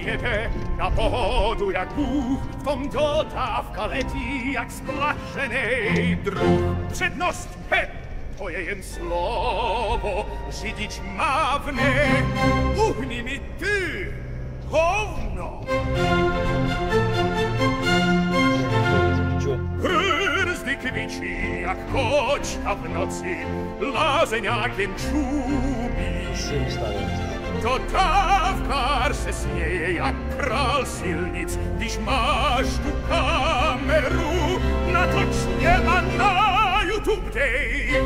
jede na pohodu jak Bůh, v tom dodávka letí jak splašenej druh. Přednost, to je jen slovo, řidič mávne, uhni mi ty, hovno. Brzdy kvičí jak kočka v noci, lázeňák jen čumí. Dodávkář se směje jak král silnic, když máš tu kameru, natočně a na YouTube dej.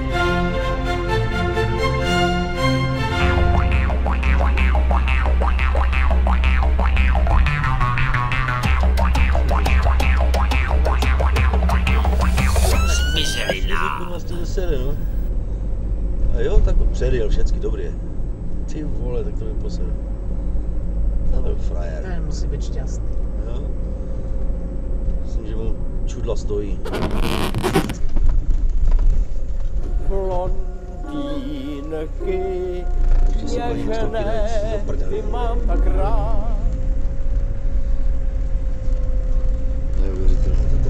A jo, tak to předjel všecky, dobrý je. Ty vole, tak to mi posede. To byl frajer. Ten musí být šťastný. Jo. Myslím, že mu čudla stojí. Blondýnky, něžné, ty mám tak rád. Neuvěřitelné toto.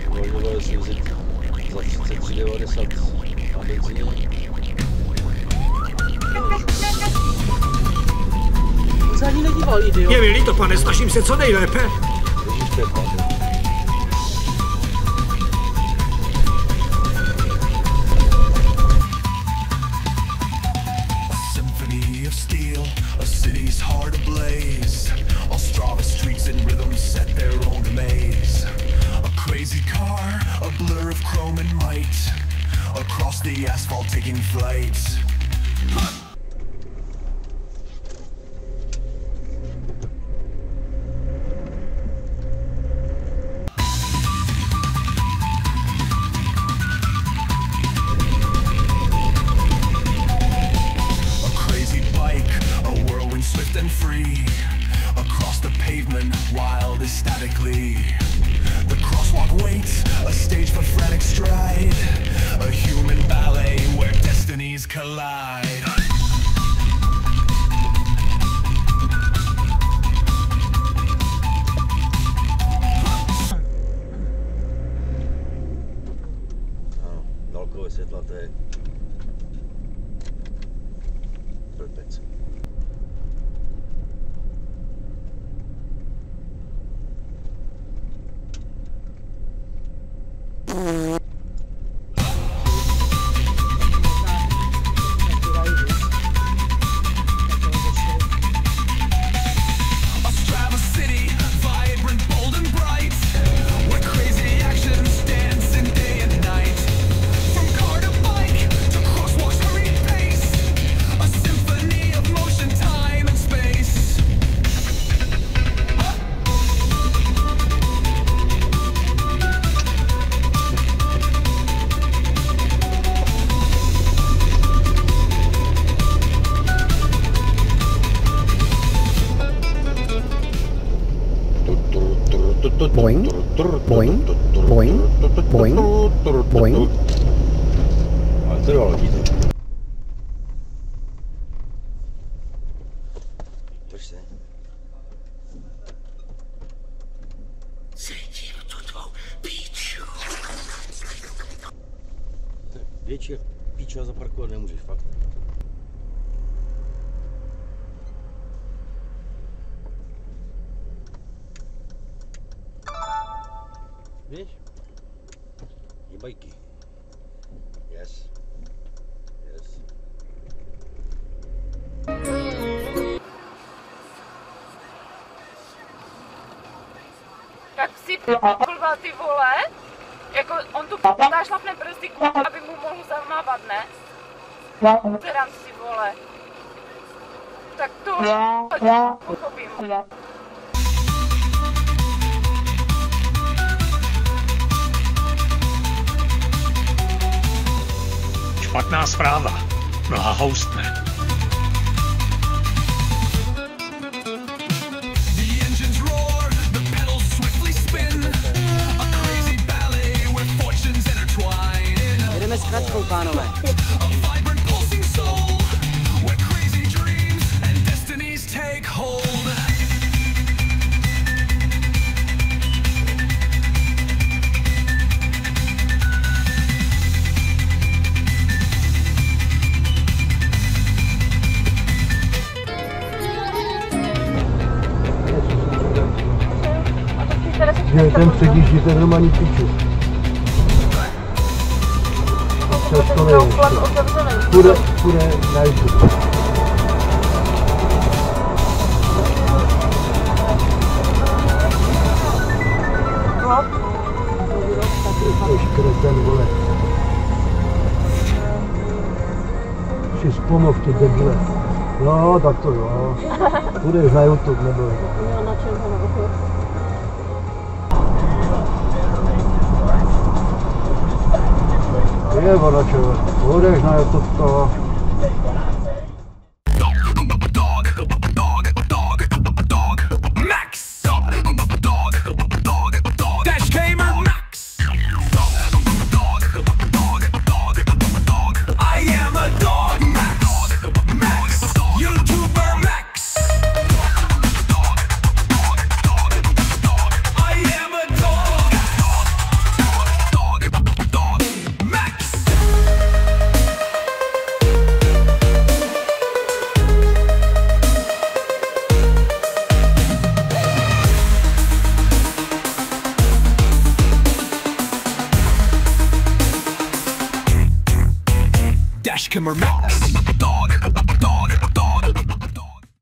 Uvažoval jsem vzít za 33,90 na benzíně. On se ani nedíval, idiot. Je mi líto, pane, snažím se co nejlépe. Symphony of steel, a city's heart ablaze. Ostrava streets and rhythms set their own maze. A crazy car, a blur of chrome and might. Across the asphalt taking flight. And free across the pavement, wild ecstatically. The crosswalk waits, a stage for frantic stride, a human ballet where destinies collide. Dálkové světla, to je blbec. Boing, boing, boing, boing, boing. Ale to jo, vidíte. Tož se. Cítím tu tvou píču. Větší jak píča zaparkovat nemůžeš, fakt. Víš? Je bajky. Yes. Yes. Tak si p***lva ty vole, jako on tu p***tá šlapne prsty, aby mu mohl zamávat, ne? Zvedám si vole. Tak to pochopím. Špatná zpráva. Mlha houstne. Jedeme s kračkou, pánové. Take hold. ten předjíždí, ten normální piču. Půjde na YouTube. Kreten, vole. Si vzpomov, ty debile. No, tak to jo. Půjdeš na YouTube, nebo... Jo, na čem ho naopak. Je, vodače, půjdeš na YouTube to. Dashcam Max.